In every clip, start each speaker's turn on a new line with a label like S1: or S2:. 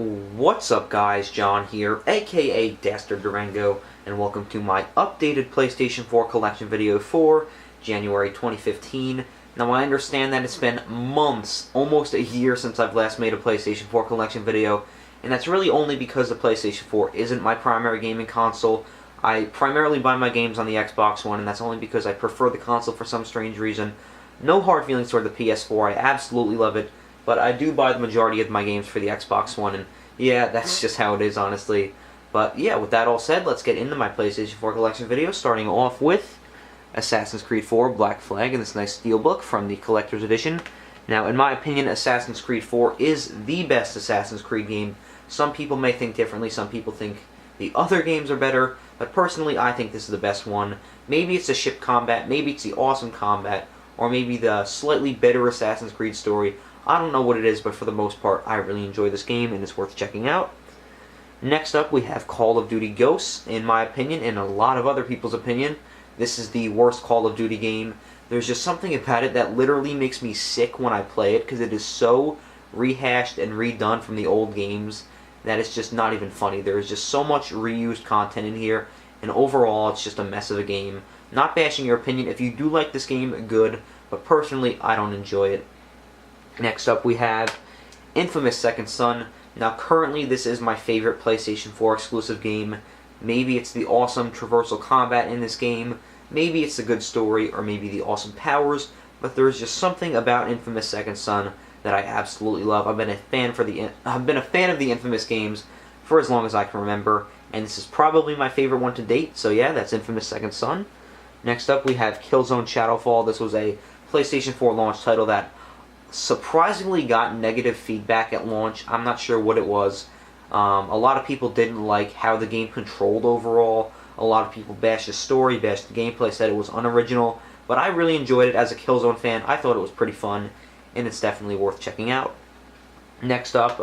S1: What's up guys, John here, aka Dastard Durango, and welcome to my updated PlayStation 4 collection video for January 2015. Now I understand that it's been months, almost a year since I've last made a PlayStation 4 collection video, and that's really only because the PlayStation 4 isn't my primary gaming console. I primarily buy my games on the Xbox One, and that's only because I prefer the console for some strange reason. No hard feelings toward the PS4, I absolutely love it. But I do buy the majority of my games for the Xbox One, and yeah, that's just how it is, honestly. But yeah, with that all said, let's get into my PlayStation 4 collection video, starting off with Assassin's Creed 4 Black Flag and this nice steelbook from the Collector's Edition. Now, in my opinion, Assassin's Creed 4 is the best Assassin's Creed game. Some people may think differently, some people think the other games are better, but personally, I think this is the best one. Maybe it's the ship combat, maybe it's the awesome combat, or maybe the slightly better Assassin's Creed story. I don't know what it is, but for the most part, I really enjoy this game, and it's worth checking out. Next up, we have Call of Duty Ghosts. In my opinion, and a lot of other people's opinion, this is the worst Call of Duty game. There's just something about it that literally makes me sick when I play it, because it is so rehashed and redone from the old games that it's just not even funny. There is just so much reused content in here, and overall, it's just a mess of a game. Not bashing your opinion. If you do like this game, good, but personally, I don't enjoy it. Next up we have Infamous Second Son. Now currently this is my favorite PlayStation 4 exclusive game. Maybe it's the awesome traversal combat in this game, maybe it's the good story, or maybe the awesome powers, but there's just something about Infamous Second Son that I absolutely love. I've been a fan of the Infamous games for as long as I can remember, and this is probably my favorite one to date, so yeah, that's Infamous Second Son. Next up we have Killzone Shadowfall. This was a PlayStation 4 launch title that surprisingly got negative feedback at launch. I'm not sure what it was. A lot of people didn't like how the game controlled overall. A lot of people bashed the story, bashed the gameplay, said it was unoriginal. But I really enjoyed it as a Killzone fan. I thought it was pretty fun, and it's definitely worth checking out. Next up,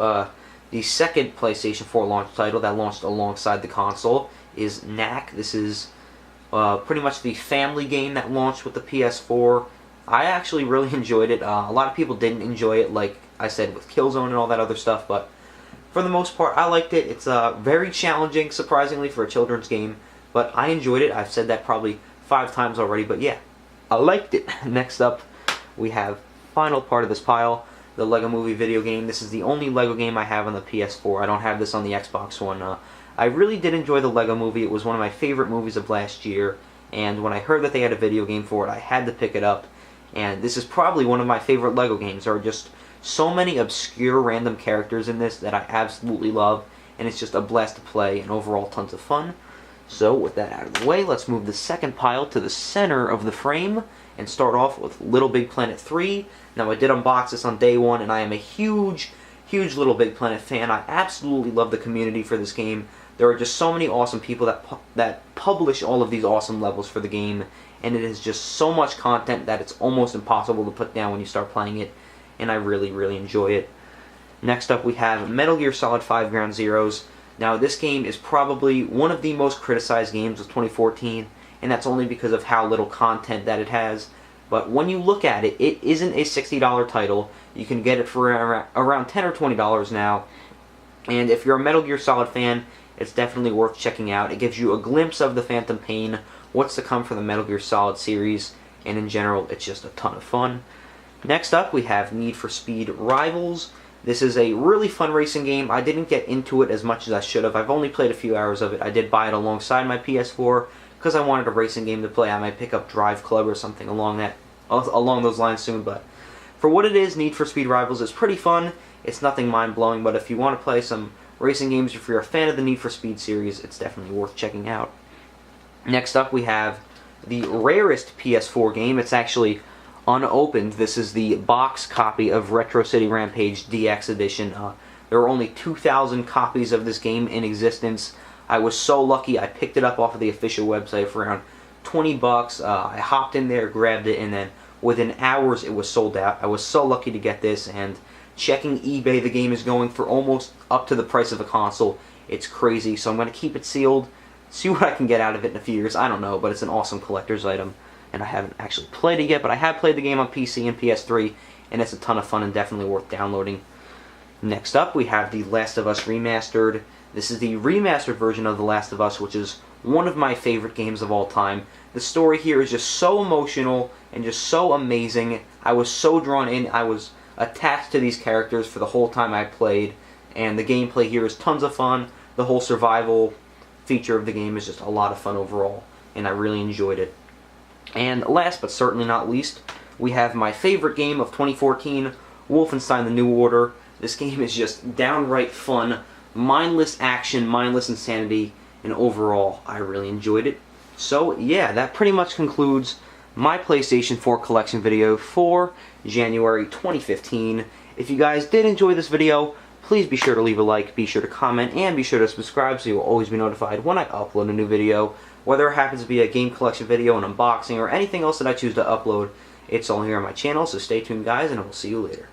S1: the second PlayStation 4 launch title that launched alongside the console is Knack. This is pretty much the family game that launched with the PS4. I actually really enjoyed it. A lot of people didn't enjoy it, like I said, with Killzone and all that other stuff, but for the most part, I liked it. It's very challenging, surprisingly, for a children's game, but I enjoyed it. I've said that probably 5 times already, but yeah, I liked it. Next up, we have final part of this pile, the Lego Movie video game. This is the only Lego game I have on the PS4. I don't have this on the Xbox One. I really did enjoy the Lego Movie. It was one of my favorite movies of last year, and when I heard that they had a video game for it, I had to pick it up. And this is probably one of my favorite Lego games. There are just so many obscure random characters in this that I absolutely love, and it's just a blast to play and overall tons of fun. So with that out of the way, let's move the second pile to the center of the frame and start off with Little Big Planet 3. Now I did unbox this on day one, and I am a huge Little Big Planet fan. I absolutely love the community for this game. There are just so many awesome people that publish all of these awesome levels for the game, and it is just so much content that it's almost impossible to put down when you start playing it, and I really enjoy it. Next up we have Metal Gear Solid 5 Ground Zeroes. Now this game is probably one of the most criticized games of 2014, and that's only because of how little content that it has. But when you look at it, it isn't a $60 title. You can get it for around $10 or $20 now, and if you're a Metal Gear Solid fan, it's definitely worth checking out. It gives you a glimpse of the Phantom Pain, what's to come for the Metal Gear Solid series, and in general, it's just a ton of fun. Next up, we have Need for Speed Rivals. This is a really fun racing game. I didn't get into it as much as I should have. I've only played a few hours of it. I did buy it alongside my PS4 because I wanted a racing game to play. I might pick up Drive Club or something along those lines soon, but for what it is, Need for Speed Rivals is pretty fun. It's nothing mind-blowing, but if you want to play some racing games, if you're a fan of the Need for Speed series, it's definitely worth checking out. Next up we have the rarest PS4 game. It's actually unopened. This is the box copy of Retro City Rampage DX Edition. There are only 2,000 copies of this game in existence. I was so lucky. I picked it up off of the official website for around 20 bucks. I hopped in there, grabbed it, and then within hours it was sold out. I was so lucky to get this, and checking eBay, the game is going for almost up to the price of a console. It's crazy, so I'm going to keep it sealed, see what I can get out of it in a few years. I don't know, but it's an awesome collector's item, and I haven't actually played it yet, but I have played the game on PC and PS3, and it's a ton of fun and definitely worth downloading. Next up, we have The Last of Us Remastered. This is the remastered version of The Last of Us, which is one of my favorite games of all time. The story here is just so emotional and just so amazing. I was so drawn in. I was attached to these characters for the whole time I played, and the gameplay here is tons of fun. The whole survival feature of the game is just a lot of fun overall, and I really enjoyed it. And last but certainly not least, we have my favorite game of 2014, Wolfenstein: The New Order. This game is just downright fun, mindless action, mindless insanity, and overall, I really enjoyed it. So yeah, that pretty much concludes my PlayStation 4 collection video for January 2015. If you guys did enjoy this video, please be sure to leave a like, be sure to comment, and be sure to subscribe so you will always be notified when I upload a new video. Whether it happens to be a game collection video, an unboxing, or anything else that I choose to upload, it's all here on my channel, so stay tuned guys, and I will see you later.